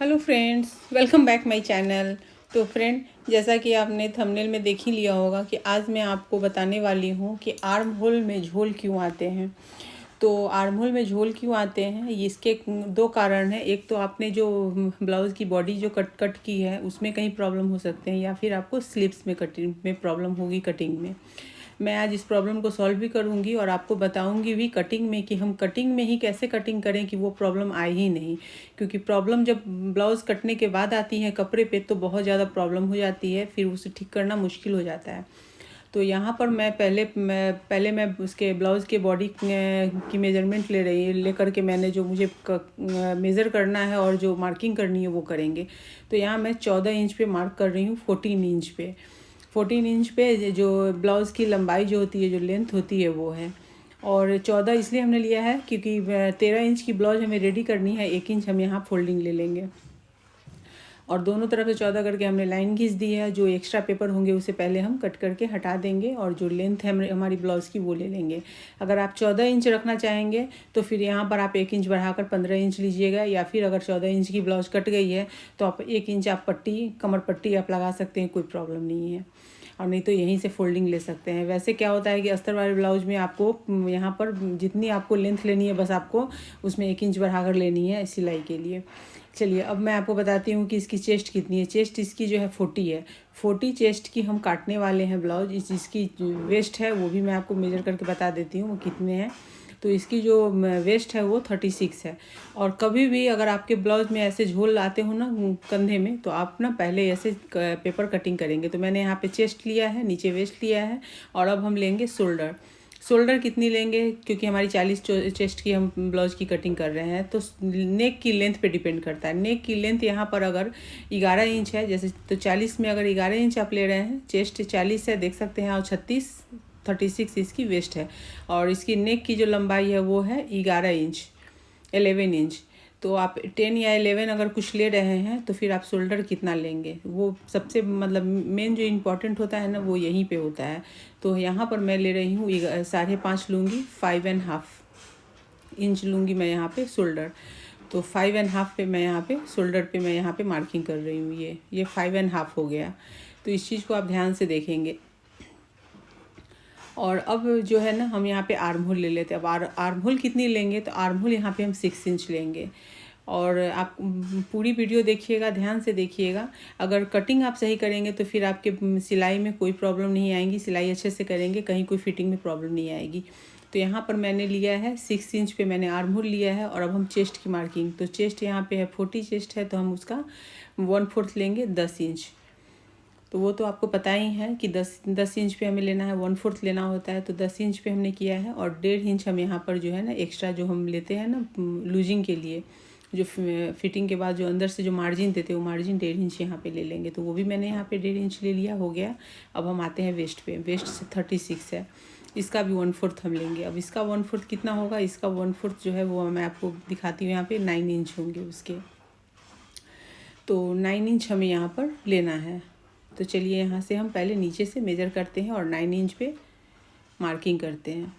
Hello friends, welcome back my channel. तो friend, जैसा कि आपने थंबनेल में देख ही लिया होगा कि आज मैं आपको बताने वाली हूँ कि आर्म होल में झोल क्यों आते हैं। तो आर्म होल में झोल क्यों आते हैं, इसके दो कारण हैं। एक तो आपने जो ब्लाउज़ की बॉडी जो कट की है उसमें कहीं प्रॉब्लम हो सकते हैं, या फिर आपको स्लीव्स में कटिंग में प्रॉब्लम होगी कटिंग में। मैं आज इस प्रॉब्लम को सॉल्व भी करूंगी और आपको बताऊंगी भी कटिंग में कि हम कटिंग में ही कैसे कटिंग करें कि वो प्रॉब्लम आए ही नहीं। क्योंकि प्रॉब्लम जब ब्लाउज़ कटने के बाद आती है कपड़े पे तो बहुत ज़्यादा प्रॉब्लम हो जाती है, फिर उसे ठीक करना मुश्किल हो जाता है। तो यहाँ पर मैं पहले उसके ब्लाउज़ के बॉडी की मेजरमेंट लेकर के मैंने जो मुझे मेज़र करना है और जो मार्किंग करनी है वो करेंगे। तो यहाँ मैं 14 इंच पे मार्क कर रही हूँ, 14 इंच पे। 14 इंच पे जो ब्लाउज़ की लंबाई जो होती है, जो लेंथ होती है वो है। और 14 इसलिए हमने लिया है क्योंकि 13 इंच की ब्लाउज हमें रेडी करनी है, 1 इंच हम यहाँ फोल्डिंग ले लेंगे। और दोनों तरफ से 14 करके हमने लाइन खींच दी है। जो एक्स्ट्रा पेपर होंगे उसे पहले हम कट करके हटा देंगे और जो लेंथ है हमारी ब्लाउज़ की वो ले लेंगे। अगर आप 14 इंच रखना चाहेंगे तो फिर यहाँ पर आप 1 इंच बढ़ाकर 15 इंच लीजिएगा, या फिर अगर 14 इंच की ब्लाउज़ कट गई है तो आप 1 इंच आप कमर पट्टी आप लगा सकते हैं, कोई प्रॉब्लम नहीं है। और नहीं तो यहीं से फोल्डिंग ले सकते हैं। वैसे क्या होता है कि अस्तर वाले ब्लाउज में आपको यहाँ पर जितनी आपको लेंथ लेनी है बस आपको उसमें 1 इंच बढ़ाकर लेनी है सिलाई के लिए। चलिए अब मैं आपको बताती हूँ कि इसकी चेस्ट कितनी है। चेस्ट इसकी जो है 40 है। 40 चेस्ट की हम काटने वाले हैं ब्लाउज। इसकी वेस्ट है वो भी मैं आपको मेजर करके बता देती हूँ वो कितने हैं। तो इसकी जो वेस्ट है वो 36 है। और कभी भी अगर आपके ब्लाउज में ऐसे झोल आते हो ना कंधे में, तो आप ना पहले ऐसे पेपर कटिंग करेंगे। तो मैंने यहाँ पे चेस्ट लिया है, नीचे वेस्ट लिया है, और अब हम लेंगे शोल्डर। शोल्डर कितनी लेंगे, क्योंकि हमारी 40 चेस्ट की हम ब्लाउज की कटिंग कर रहे हैं तो नेक की लेंथ पे डिपेंड करता है। नेक की लेंथ यहाँ पर अगर 11 इंच है जैसे, तो 40 में अगर 11 इंच आप ले रहे हैं, चेस्ट 40 है देख सकते हैं, और 36 इसकी वेस्ट है। और इसकी नेक की जो लंबाई है वो है 11 इंच। तो आप 10 या 11 अगर कुछ ले रहे हैं तो फिर आप शोल्डर कितना लेंगे, वो सबसे मतलब मेन जो इम्पोर्टेंट होता है ना वो यहीं पे होता है। तो यहाँ पर मैं ले रही हूँ 5.5 लूँगी, 5.5 इंच लूँगी मैं यहाँ पे शोल्डर। तो 5.5 पे मैं यहाँ पे शोल्डर पे मैं यहाँ पे मार्किंग कर रही हूँ। ये 5.5 हो गया। तो इस चीज़ को आप ध्यान से देखेंगे। और अब जो है ना हम यहाँ पे आर्म होल ले लेते हैं। अब आर्म होल कितनी लेंगे, तो आर्म होल यहाँ पे हम 6 इंच लेंगे। और आप पूरी वीडियो देखिएगा, ध्यान से देखिएगा। अगर कटिंग आप सही करेंगे तो फिर आपके सिलाई में कोई प्रॉब्लम नहीं आएगी। सिलाई अच्छे से करेंगे, कहीं कोई फिटिंग में प्रॉब्लम नहीं आएगी। तो यहाँ पर मैंने लिया है 6 इंच पे मैंने आर्म होल लिया है। और अब हम चेस्ट की मार्किंग, तो चेस्ट यहाँ पे है 40 चेस्ट है, तो हम उसका 1/4 लेंगे 10 इंच। तो वो तो आपको पता ही है कि 10 इंच पे हमें लेना है, 1/4 लेना होता है। तो 10 इंच पे हमने किया है। और 1.5 इंच हम यहाँ पर जो है ना एक्स्ट्रा जो हम लेते हैं ना लूजिंग के लिए, जो फिटिंग के बाद जो अंदर से जो मार्जिन देते हैं वो मार्जिन 1.5 इंच यहाँ पे ले लेंगे। तो वो भी मैंने यहाँ पे 1.5 इंच ले लिया, हो गया। अब हम आते हैं वेस्ट पे। वेस्ट से 36 है, इसका भी 1/4 हम लेंगे। अब इसका 1/4 कितना होगा, इसका 1/4 जो है वो मैं आपको दिखाती हूँ। यहाँ पे 9 इंच होंगे उसके। तो 9 इंच हमें यहाँ पर लेना है। तो चलिए यहाँ से हम पहले नीचे से मेज़र करते हैं और 9 इंच पे मार्किंग करते हैं।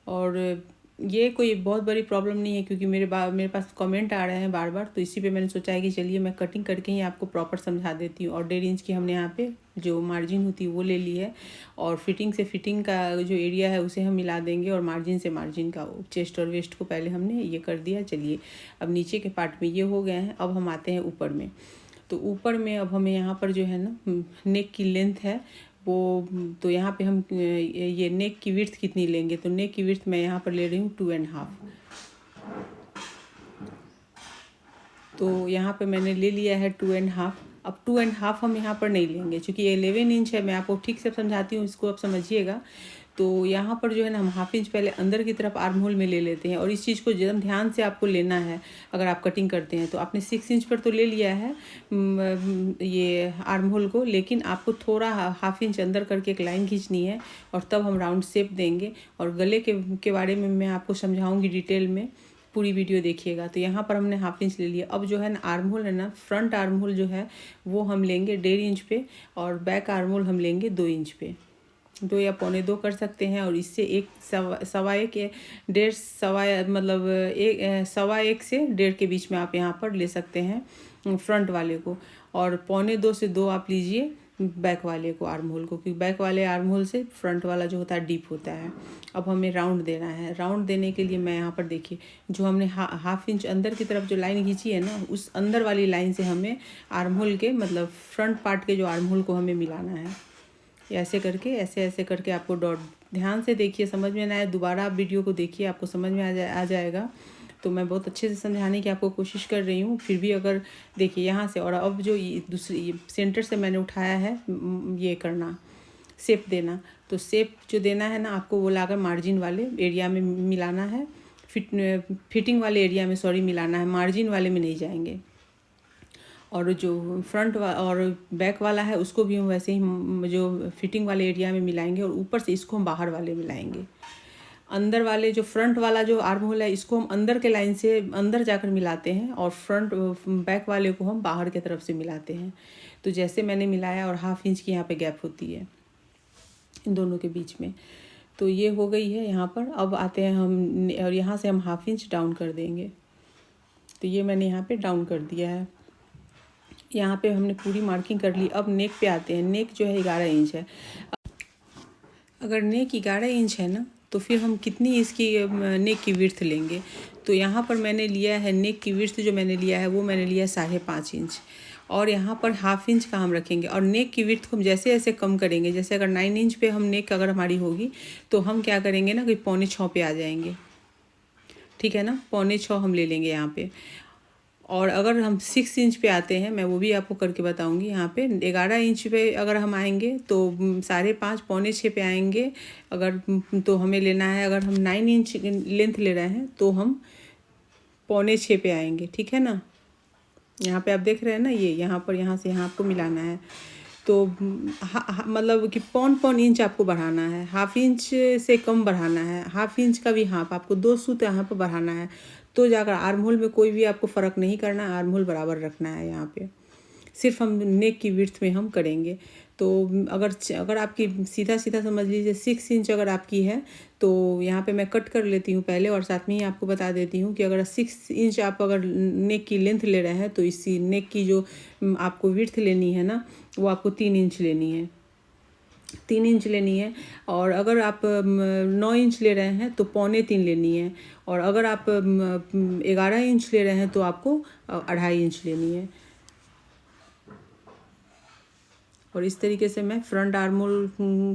और ये कोई बहुत बड़ी प्रॉब्लम नहीं है, क्योंकि मेरे पास कमेंट आ रहे हैं बार बार। तो इसी पे मैंने सोचा है कि चलिए मैं कटिंग करके ही आपको प्रॉपर समझा देती हूँ। और 1.5 इंच की हमने यहाँ पे जो मार्जिन होती है वो ले ली है। और फिटिंग का जो एरिया है उसे हम मिला देंगे, और मार्जिन से मार्जिन का चेस्ट और वेस्ट को पहले हमने ये कर दिया। चलिए अब नीचे के पार्ट में ये हो गए हैं। अब हम आते हैं ऊपर में। तो ऊपर में अब हमें यहाँ पर जो है ना नेक की लेंथ है वो, तो यहाँ पे हम ये नेक की विड्थ कितनी लेंगे, तो नेक की विड्थ मैं यहाँ पर ले रही हूँ 2.5। तो यहाँ पे मैंने ले लिया है 2.5। अब 2.5 हम यहाँ पर नहीं लेंगे, क्योंकि 11 इंच है। मैं आपको ठीक से समझाती हूँ, इसको आप समझिएगा। तो यहाँ पर जो है ना हम हाफ इंच पहले अंदर की तरफ आर्म होल में ले लेते हैं। और इस चीज़ को एकदम ध्यान से आपको लेना है। अगर आप कटिंग करते हैं तो आपने 6 इंच पर तो ले लिया है ये आर्म होल को, लेकिन आपको थोड़ा हाफ इंच अंदर करके एक लाइन खींचनी है, और तब हम राउंड शेप देंगे। और गले के बारे में मैं आपको समझाऊंगी डिटेल में, पूरी वीडियो देखिएगा। तो यहाँ पर हमने हाफ इंच ले लिया। अब जो है ना आर्म होल है ना, फ्रंट आर्म होल जो है वो हम लेंगे 1.5 इंच पे, और बैक आर्म होल हम लेंगे 2 इंच पे। 2 या पौने 2 कर सकते हैं। और इससे एक सवा एक डेढ़ सवा मतलब एक सवा एक से डेढ़ के बीच में आप यहाँ पर ले सकते हैं फ्रंट वाले को, और पौने 2 से 2 आप लीजिए बैक वाले को, आर्म होल को, क्योंकि बैक वाले आर्म होल से फ्रंट वाला जो होता है डीप होता है। अब हमें राउंड देना है। राउंड देने के लिए मैं यहाँ पर देखिए जो हमने हाफ इंच अंदर की तरफ जो लाइन खींची है ना, उस अंदर वाली लाइन से हमें आर्म होल के मतलब फ्रंट पार्ट के जो आर्म होल को हमें मिलाना है। ऐसे करके ऐसे करके आपको डॉट, ध्यान से देखिए, समझ में ना आए दोबारा आप वीडियो को देखिए, आपको समझ में आ जाएगा। तो मैं बहुत अच्छे से समझाने की आपको कोशिश कर रही हूँ, फिर भी अगर देखिए यहाँ से, और अब जो ये दूसरी सेंटर से मैंने उठाया है ये करना शेप देना, तो शेप जो देना है ना आपको वो लाकर मार्जिन वाले एरिया में मिलाना है, फिटिंग वाले एरिया में मिलाना है, मार्जिन वाले में नहीं जाएंगे। और जो फ्रंट और बैक वाला है उसको भी हम वैसे ही जो फिटिंग वाले एरिया में मिलाएंगे, और ऊपर से इसको हम बाहर वाले मिलाएंगे। अंदर वाले जो फ्रंट वाला जो आर्म होल है इसको हम अंदर के लाइन से अंदर जाकर मिलाते हैं, और फ्रंट बैक वाले को हम बाहर की तरफ से मिलाते हैं। तो जैसे मैंने मिलाया, और हाफ इंच की यहाँ पे गैप होती है इन दोनों के बीच में। तो ये हो गई है यहाँ पर। अब आते हैं हम, और यहाँ से हम हाफ इंच डाउन कर देंगे। तो ये मैंने यहाँ पे डाउन कर दिया है। यहाँ पे हमने पूरी मार्किंग कर ली। अब नेक पे आते हैं। नेक जो है 11 इंच है। अगर नेक 11 इंच है ना, तो फिर हम कितनी इसकी नेक की विड्थ लेंगे। तो यहाँ पर मैंने लिया है नेक की विड्थ, जो मैंने लिया है वो मैंने लिया है 5.5 इंच, और यहाँ पर हाफ इंच का हम रखेंगे। और नेक की विड्थ को हम जैसे जैसे कम करेंगे, जैसे अगर 9 इंच पे हम नेक अगर हमारी होगी तो हम क्या करेंगे ना कि 5.25 पे आ जाएंगे, ठीक है ना, 5.25 हम ले लेंगे यहाँ पे। और अगर हम 6 इंच पे आते हैं, मैं वो भी आपको करके बताऊंगी। यहाँ पे 11 इंच पे अगर हम आएंगे तो 5.5 5.25 पे आएंगे अगर, तो हमें लेना है, अगर हम 9 इंच लेंथ ले रहे हैं तो हम 5.25 पे आएंगे, ठीक है ना। यहाँ पे आप देख रहे हैं ना, ये यहाँ पर यहाँ से यहाँ आपको मिलाना है। तो मतलब कि 0.5 इंच आपको बढ़ाना है, हाफ इंच से कम बढ़ाना है, हाफ इंच का भी हाफ आपको 2 सूत यहाँ पर बढ़ाना है। तो जाकर आर्म होल में कोई भी आपको फ़र्क नहीं करना है, आर्म होल बराबर रखना है। यहाँ पे सिर्फ हम नेक की विड्थ में हम करेंगे। तो अगर आपकी सीधा समझ लीजिए 6 इंच अगर आपकी है, तो यहाँ पे मैं कट कर लेती हूँ पहले, और साथ में ही आपको बता देती हूँ कि अगर 6 इंच आप अगर नेक की लेंथ ले रहे हैं तो इसी नेक की जो आपको विड्थ लेनी है ना, वो आपको 3 इंच लेनी है, 3 इंच लेनी है। और अगर आप 9 इंच ले रहे हैं तो 2.25 लेनी है। और अगर आप 11 इंच ले रहे हैं तो आपको 2.5 इंच लेनी है। और इस तरीके से मैं फ्रंट आर्म होल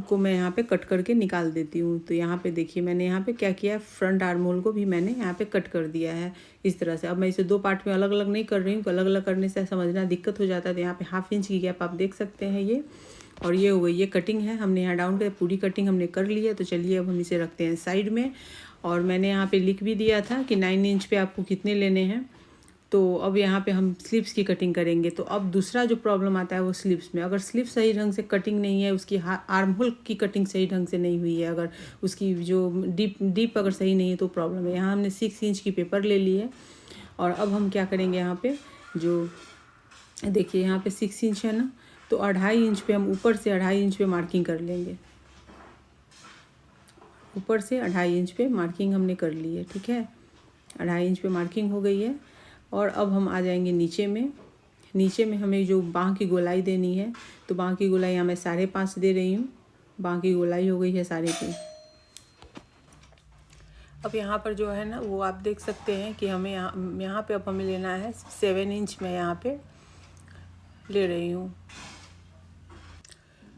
को मैं यहाँ पे कट करके निकाल देती हूँ। तो यहाँ पे देखिए मैंने यहाँ पे क्या किया है, फ्रंट आर्म होल को भी मैंने यहाँ पे कट कर दिया है इस तरह से। अब मैं इसे 2 पार्ट में अलग अलग नहीं कर रही हूँ, अलग अलग करने से समझना दिक्कत हो जाता है। तो यहाँ पे हाफ इंच की गैप आप देख सकते हैं ये, और ये हो गई, ये कटिंग है, हमने यहाँ डाउन कर पूरी कटिंग हमने कर ली है। तो चलिए अब हम इसे रखते हैं साइड में। और मैंने यहाँ पे लिख भी दिया था कि 9 इंच पे आपको कितने लेने हैं। तो अब यहाँ पे हम स्लीव्स की कटिंग करेंगे। तो अब दूसरा जो प्रॉब्लम आता है वो स्लीव्स में, अगर स्लीव सही ढंग से कटिंग नहीं है, उसकी आर्म होल की कटिंग सही ढंग से नहीं हुई है, अगर उसकी जो डीप अगर सही नहीं है तो प्रॉब्लम है। यहाँ हमने 6 इंच की पेपर ले ली है। और अब हम क्या करेंगे, यहाँ पे जो देखिए यहाँ पे 6 इंच है ना, तो 2.5 इंच पे हम ऊपर से 2.5 इंच पे मार्किंग कर लेंगे। ऊपर से 2.5 इंच पे मार्किंग हमने कर ली है, ठीक है, 2.5 इंच पे मार्किंग हो गई है। और अब हम आ जाएंगे नीचे में। नीचे में हमें जो बाँह की गोलाई देनी है, तो बाँह की गोलाई यहाँ मैं 5.5 दे रही हूँ। बाँह की गोलाई हो गई है 3.5। अब यहाँ पर जो है ना वो आप देख सकते हैं कि हमें यहाँ पे अब हमें लेना है 7 इंच मैं यहाँ पे ले रही हूँ।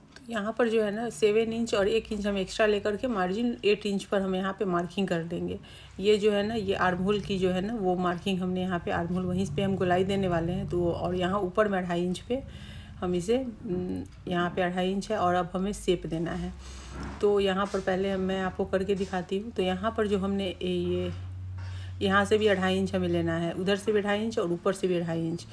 तो यहाँ पर जो है ना 7 इंच और 1 इंच हम एक्स्ट्रा लेकर के मार्जिन 8 इंच पर हम यहाँ पे मार्किंग कर देंगे। ये जो है ना, ये आर्म होल की जो है ना वो मार्किंग हमने यहाँ पे आर्म होल वहीं पे हम गोलाई देने वाले हैं। तो और यहाँ ऊपर में 2.5 इंच पे हम इसे, यहाँ पे 2.5 इंच है, और अब हमें शेप देना है। तो यहाँ पर पहले मैं आपको करके दिखाती हूँ। तो यहाँ पर जो हमने ये यहाँ से भी 2.5 इंच हमें लेना है, उधर से भी 2.5 इंच और ऊपर से भी 2.5 इंच।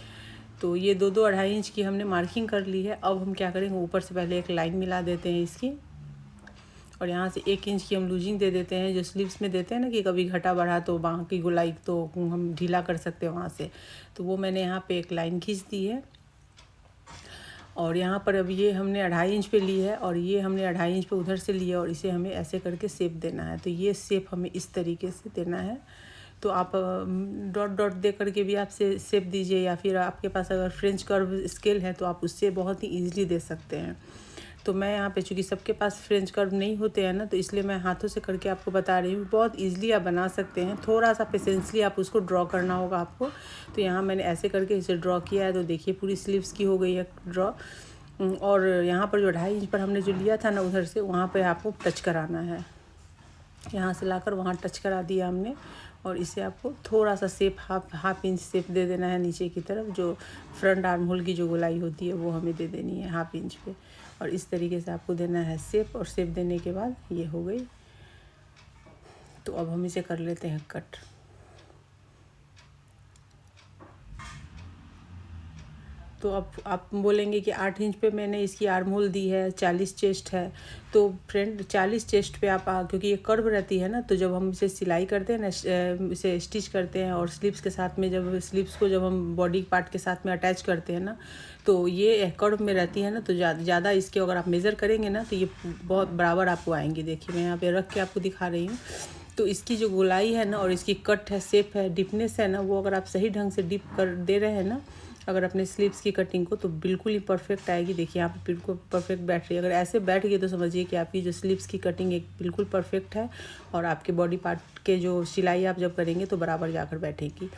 तो ये दो 2.5 इंच की हमने मार्किंग कर ली है। अब हम क्या करेंगे, ऊपर से पहले एक लाइन मिला देते हैं इसकी, और यहाँ से 1 इंच की हम लूजिंग दे देते हैं, जो स्लीव्स में देते हैं ना कि कभी घटा बढ़ा तो बाँह की गोलाई तो हम ढीला कर सकते हैं वहाँ से। तो वो मैंने यहाँ पे एक लाइन खींच दी है। और यहाँ पर अब ये हमने 2.5 इंच पे ली है और ये हमने 2.5 इंच पे उधर से लिया और इसे हमें ऐसे करके शेप देना है। तो ये शेप हमें इस तरीके से देना है। तो आप डॉट डॉट दे करके भी आप से शेप दीजिए, या फिर आपके पास अगर फ्रेंच कर्व स्केल है तो आप उससे बहुत ही ईजिली दे सकते हैं। तो मैं यहाँ पे चूँकि सबके पास फ्रेंच कर्व नहीं होते हैं ना, तो इसलिए मैं हाथों से करके आपको बता रही हूँ। बहुत ईजिली आप बना सकते हैं, थोड़ा सा पेशेंसली आप उसको ड्रॉ करना होगा आपको। तो यहाँ मैंने ऐसे करके इसे ड्रॉ किया है। तो देखिए पूरी स्लीव्स की हो गई है ड्रॉ। और यहाँ पर जो 2.5 इंच पर हमने जो लिया था ना उधर से, वहाँ पर आपको टच कराना है। यहाँ से लाकर वहाँ टच करा दिया हमने। और इसे आपको थोड़ा सा शेप हाफ इंच शेप दे देना है नीचे की तरफ। जो फ्रंट आर्म होल की जो गोलाई होती है वो हमें दे देनी है हाफ इंच पे। और इस तरीके से आपको देना है शेप। और शेप देने के बाद ये हो गई। तो अब हम इसे कर लेते हैं कट। तो अब आप बोलेंगे कि 8 इंच पे मैंने इसकी आर्म होल दी है, 40 चेस्ट है। तो फ्रेंड 40 चेस्ट पे आप क्योंकि ये कर्व रहती है ना, तो जब हम इसे सिलाई करते हैं ना, इसे स्टिच करते हैं और स्लीव्स के साथ में, जब स्लीव्स को जब हम बॉडी पार्ट के साथ में अटैच करते हैं ना, तो ये कर्व में रहती है ना, तो ज़्यादा इसके अगर आप मेज़र करेंगे ना तो ये बहुत बराबर आपको आएंगे। देखिए मैं यहाँ पे रख के आपको दिखा रही हूँ। तो इसकी जो गोलाई है ना और इसकी कट है, शेप है, डिपनेस है ना, वो अगर आप सही ढंग से डिप कर दे रहे हैं ना अगर अपने स्लीव्स की कटिंग को, तो बिल्कुल ही परफेक्ट आएगी। देखिए यहाँ पे बिल्कुल परफेक्ट बैठ रही है। अगर ऐसे बैठ गई तो समझिए कि आपकी जो स्लीव्स की कटिंग एक बिल्कुल परफेक्ट है और आपके बॉडी पार्ट के जो सिलाई आप जब करेंगे तो बराबर जाकर बैठेगी।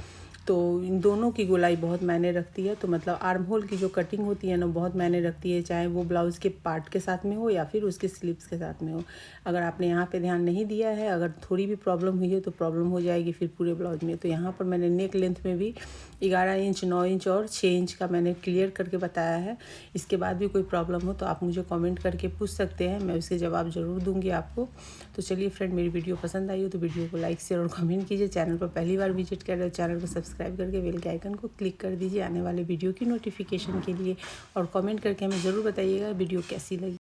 तो इन दोनों की गोलाई बहुत मायने रखती है। तो मतलब आर्म होल की जो कटिंग होती है ना बहुत मायने रखती है, चाहे वो ब्लाउज़ के पार्ट के साथ में हो या फिर उसके स्लीव्स के साथ में हो। अगर आपने यहाँ पे ध्यान नहीं दिया है, अगर थोड़ी भी प्रॉब्लम हुई है तो प्रॉब्लम हो जाएगी फिर पूरे ब्लाउज में। तो यहाँ पर मैंने नेक लेंथ में भी 11 इंच, 9 इंच और 6 इंच का मैंने क्लियर करके बताया है। इसके बाद भी कोई प्रॉब्लम हो तो आप मुझे कमेंट करके पूछ सकते हैं, मैं उसके जवाब ज़रूर दूंगी आपको। तो चलिए फ्रेंड, मेरी वीडियो पसंद आई हो तो वीडियो को लाइक, शेयर और कमेंट कीजिए। चैनल पर पहली बार विजिट कर रहे हो चैनल को सब्सक्राइब करके बेल के आइकन को क्लिक कर दीजिए आने वाले वीडियो की नोटिफिकेशन के लिए। और कमेंट करके हमें ज़रूर बताइएगा वीडियो कैसी लगी।